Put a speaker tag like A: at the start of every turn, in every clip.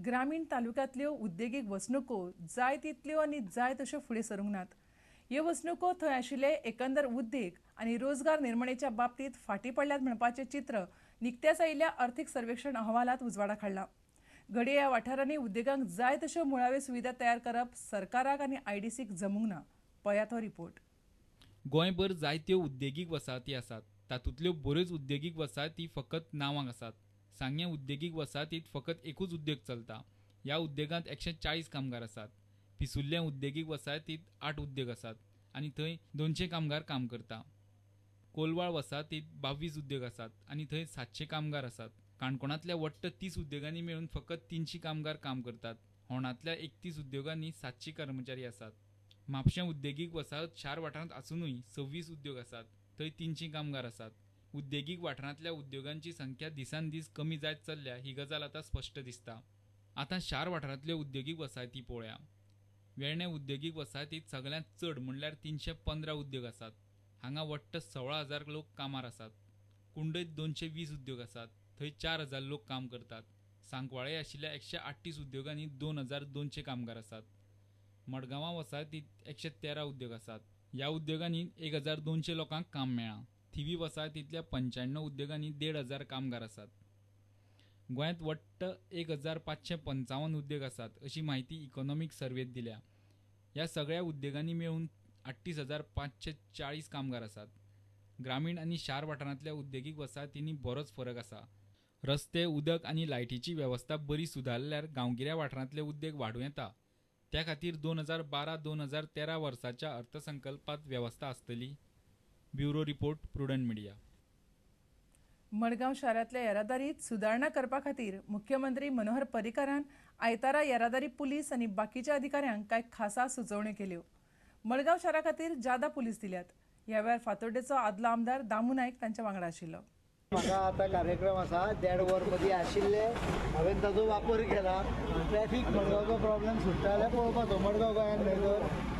A: ग्रामीण तालुक्यांतल्यो उद्देगीक वसणुको जाय तितल्यो आनी जाय तश्यो फुडें सरूंक नात. ह्यो वसणुको थंय आशिल्ले एकंदर उद्देग आनी रोजगार निर्मणेच्या बाबतींत फाटीं पडल्यात म्हणपाचें चित्र निकत्याच आयिल्ल्या अर्थीक सर्वेक्षण अहवालांत उजवाडा हाडलां. घडये ह्या वाठारांनी उद्देगांक जाय तश्यो मुळाव्यो सुविधा तयार करप सरकाराक आनी आयडीसीक जमूंक ना. पळयात हो रिपोर्ट.
B: गोंयभर जायत्यो उद्देगीक वसाहती आसात. तातूंतल्यो बऱ्योच उद्देगीक वसाहती फकत नांवाक आसात. सांगे उद्देगीक वसाहतींत फकत एकूच उद्देग चलता. ह्या उद्देगांत 140 कामगार आसात. पिसुल्ले उद्देगीक वसाहतींत 8 उद्देग आसात आनी थंय 200 कामगार काम करता. कोलवाळ वसाहतींत 22 उद्देग आसात आनी थंय 700 कामगार आसात. काणकोणांतल्या वट्ट 30 उद्देगांनी मेळून फकत 300 कामगार काम करतात. होणांतल्या 31 उद्योगांनी 700 कर्मचारी आसात. म्हापशें उद्देगीक वसाहत शार वाठारांत आसूनय 26 उद्योग आसात. थंय 300 कामगार आसात. उद्देगीक वाठारांतल्या उद्योगांची संख्या दिसान दीस कमी जायत चल्ल्या ही गजाल आतां स्पश्ट दिसता. आतां शार वाठारांतल्यो उद्देगीक वसाहती पळोवया. वेर्णे उद्देगीक वसाहतींत सगळ्यांत चड म्हणल्यार 315 उद्योग आसात. हांगा वट्ट 16,000 लोक कामार आसात. कुंडयत 220 उद्योग आसात. थंय 4,000 लोक काम करतात. सांकवाळे आशिल्ल्या 138 उद्योगांनी 2,200 कामगार आसात. मडगांवां वसाहतींत 113 उद्योग आसात. ह्या उद्योगांनी 1,200 लोकांक काम मेळ्ळां. थिवी वसाहतींतल्या 95 उद्योगांनी 1,500 कामगार आसात. गोंयांत वट्ट 1,555 उद्योग आसात अशी माहिती इकॉनॉमीक सर्वेत दिल्या. ह्या सगळ्या उद्योगांनी मेळून 38,540 कामगार आसात. ग्रामीण आनी शार वाठारांतल्या उद्देगीक वसाहतींनी बरोच फरक आसा. रस्ते, उदक आनी लायटीची वेवस्था बरी सुदारल्यार गांवगिऱ्या वाठारांतले उद्देग वाडूं येता. त्या खातीर 2012-2013 वर्साच्या अर्थसंकल्पांत वेवस्था आसतली. Bureau report, prudent media.
A: Madgaon शारांतल्या येरादारीत सुदारणा करपा खातीर मुख्यमंत्री मनोहर पर्रीकारान आयतारा येरादारी पुलीस आनी बाकीच्या अधिकाऱ्यांक कांय खासा सुचोवण्यो केल्यो. मडगांव शारा खातीर जादा पुलीस दिल्यात. ह्या वेळार फातोड्डेचो आदलो आमदार दामू नायक तांच्या वांगडा आशिल्लो.
C: म्हाका आतां कार्यक्रम आसा 1.5 वर मदीं आशिल्ले हांवें ताजो वापर केला. ट्रॅफीक मडगांवचो प्रॉब्लेम सुट्टा जाल्यार पळोवपाचो. मडगांव गोंयांत न्हय तर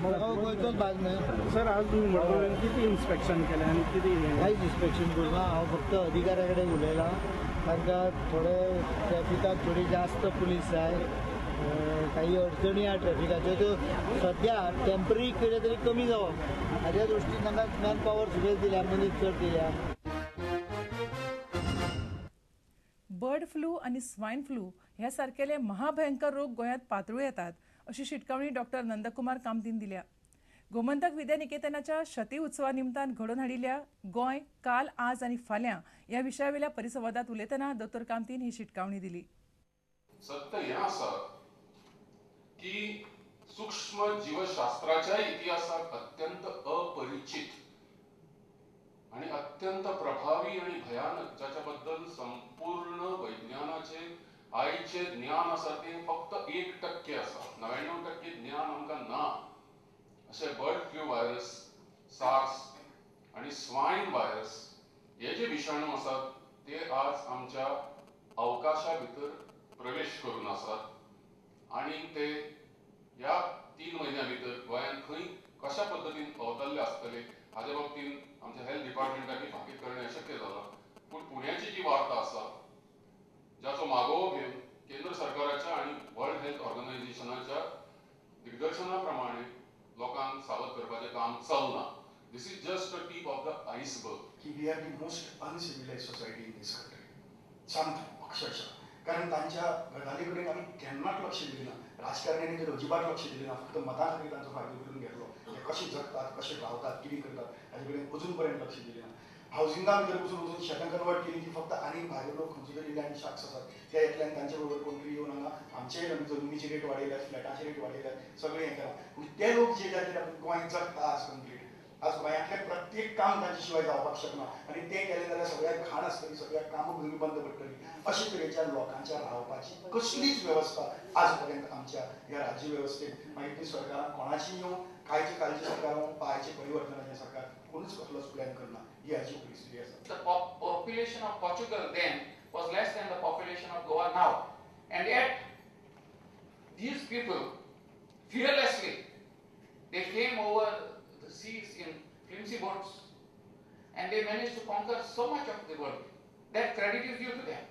C: मडगांव गोंयचोच भाग न्हय.
D: सर आज तुम्ही मडगांवान किती इन्स्पेक्शन केलें आनी कितें
C: कांयच इन्स्पेक्शन करुना. हांव फक्त अधिकाऱ्या कडेन उलयलां. तांकां थोडे ट्रॅफिकाक थोडी जास्त पुलीस जाय. काही अडचणी आहा ट्रॅफिकाच्यो त्यो सद्या टेम्पररी कितें तरी कमी जावप हाज्या दृश्टीन तांकां मॅन पॉवर सुबेज दिल्या, मनीस चड दिल्या.
A: बर्ड फ्लू आनी स्वायन फ्लू ह्या सारकेले महाभयंकर रोग गोंयांत पातळूं येतात अशी शिटकावणी डॉक्टर नंदकुमार कामतीन दिल्या. गोमंतक विद्यानिकेतनाच्या शती उत्सवा निमतान घडोवन हाडिल्ल्या गोंय काल, आज आनी फाल्यां ह्या विशयावेल्या परिसंवादांत उलयतना दोतोर कामतीन ही शिटकावणी दिली.
E: सत्य हें आसा की सूक्ष्म जीवशास्त्राच्या इतिहासात अत्यंत अपरिचित आणि अत्यंत प्रभावी आणि भयानक ज्याच्याबद्दल संपूर्ण वैज्ञानाचे आयचे ज्ञान आसा ते फक्त 1% आसा. 99% ज्ञान आमकां ना. असे बर्ड फ्लू व्हायरस, सार्स आणि स्वायन व्हायरस हे जे विषाणू आसात ते आज आमच्या अवकाशा भितर प्रवेश करून आसात आणि ते ह्या 3 म्हयन्या भितर गोंयांत खंय कशा पद्दतीन अवतरले आसतले हाच्या बाबतींत आमच्या हेल्थ डिपार्टमेंटाची भाकीत करणे अशक्य जालां. पूण पुण्याची जी वार्ता आसा ज्याचो मागोवो घेवन केंद्र सरकाराच्या आणि वर्ल्ड हेल्थ ऑर्गनायझेशनाच्या दिग्दर्शना प्रमाणे लोकांक सावध करपाचें काम चलना. This is just a tip of the iceberg.
F: की we are the most uncivilised society in this country. सांगता अक्षरशः. कारण तांच्या गजाली कडेन आमी केन्नाच लक्ष दिलें ना. राजकारण्यांनी तर अजिबात लक्ष दिलें ना. फक्त मतां खातीर तांचो फायदो करून घेतलो. ते कशे जगतात, कशे रावतात, कितें करतात हाजे कडेन अजून पर्यंत लक्ष दिलें ना. हावजिंगा भितर वचून शेतां कन्वर्ट केली की फक्त आनी भायले लोक खंयचे तरी लँड शार्क्स आसात ते येतल्यान तांचे बरोबर कोंकणी येवन हांगा आमचे जमनीची रेट वाडयल्यात, फ्लॅटाची रेट वाडयल्यात, सगळें हें केलां. पूण ते लोक जे खातीर गोंय जगता आज कंप्लीट आज गोंयांतलें प्रत्येक काम तांचे शिवाय जावपाक शकना. आनी तें केलें जाल्यार सगळ्याक खाण आसतली, सगळ्याक कामां भुरगीं बंद पडटली. अशे तरेच्या लोकांच्या रावपाची कसलीच वेवस्था आज पर्यंत आमच्या ह्या राज्य वेवस्थेत मागीर ती सरकारान कोणाची येवं कांयचे कालचे सरकार पाहायचे परिवर्तनाचे सरकार कोणूच कसलोच प्लॅन करना. ही हाची परिस्थिती आसा.
G: The population of Portugal then was less than the population of Goa now, and yet these people fearlessly they came over the seas in flimsy boats and they managed to conquer so much of the world. That credit is due to them.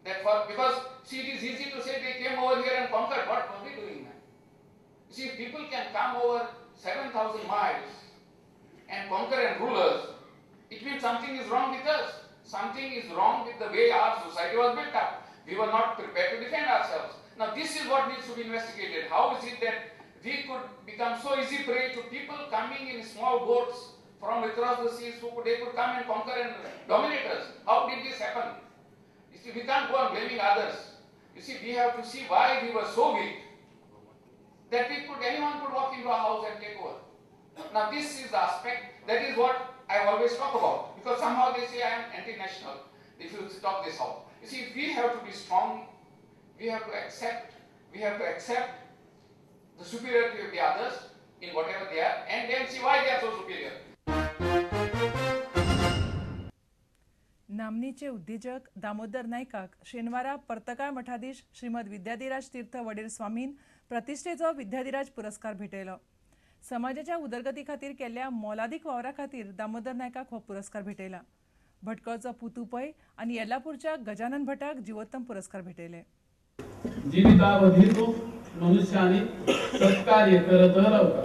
G: That because See, it is easy to say they came over here and conquered. What were they doing, man? See, if people can come over 7,000 miles and conquer and rule us, it means something is wrong with us. Something is wrong with the way our society was built up. We were not prepared to defend ourselves. Now, this is what needs to be investigated. How is it that we could become so easy prey to people coming in small boats from across the seas they could come and conquer and dominate us? How did this happen? You see, we can't go on blaming others. You see, we have to see why we were so weak that anyone could walk into our house and take over. Now, this is the aspect, that is what I always talk about, because somehow they say I am anti-national if you talk this out. You see, we have to be strong, we have to accept the superiority of the others in whatever they are, and then see why they are so superior.
A: नामनीचे उद्योजक दामोदर नायकाक शेनवारा पर्तकाळ मठाधीश श्रीमद विद्याधिराज तीर्थ वडील स्वामीन प्रतिश्ठेचो विद्याधिराज पुरस्कार भेटयलो. समाजाच्या उदरगती खातीर केल्ल्या मोलादीक वावरा खातीर दामोदर नायकाक हो पुरस्कार भेटयला. भटकळचो पुतू पै आनी येल्लापूरच्या गजानन भटाक जीवोत्तम पुरस्कार भेटयले.
H: जीवितावधीतून मनुष्याने सत्कार्य करत रावता.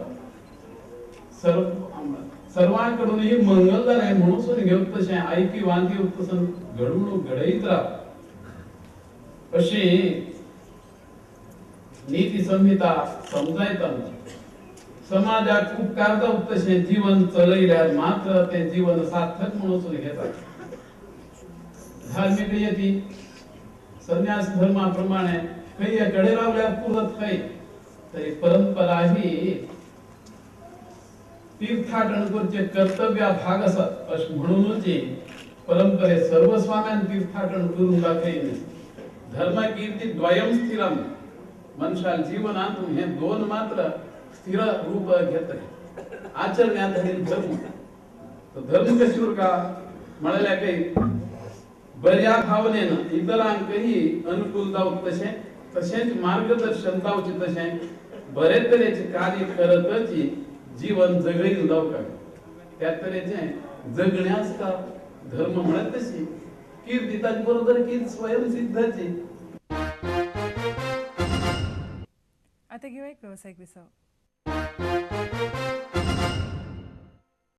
H: सर्वांकडूनही मंगल जालें म्हणून घेवप तशें आयकी वांती तसून घडवणूक घडयत राव अशी नीती संहिता समजायतना समाजाक उपकार जावप तशें जीवन चलयल्यार मात्र ते जीवन सार्थक म्हणून घेतात. धार्मिक यती संन्यास धर्माप्रमाणे खंय कडे रावल्यार पुरत खंय तरी परंपरा ही तीर्थाटन करचे कर्तव्य भाग असत अश म्हणूनच परंपरे सर्वस्वाम्यान तीर्थाटन करून दाखयले. धर्म कीर्ती द्वयम स्थिरम मनशा जीवनात हे दोन मात्र स्थिर रूप घेतले. आचरण्यात धर्म धर्म कशूर का म्हळ्यार काही बऱ्या भावनेनं इतरांकही अनुकूल जावप तशेंच मार्गदर्शन जावचे तशें बरे तरेचे कार्य करतच जीवन जगयत जावपाक त्या तरेचे जगण्यास का धर्म म्हणत तशी कीर्ती ताचे बरोबर कीर्ती स्वयंसिद्धची.
A: आता घेऊ एक व्यावसायिक विसाव.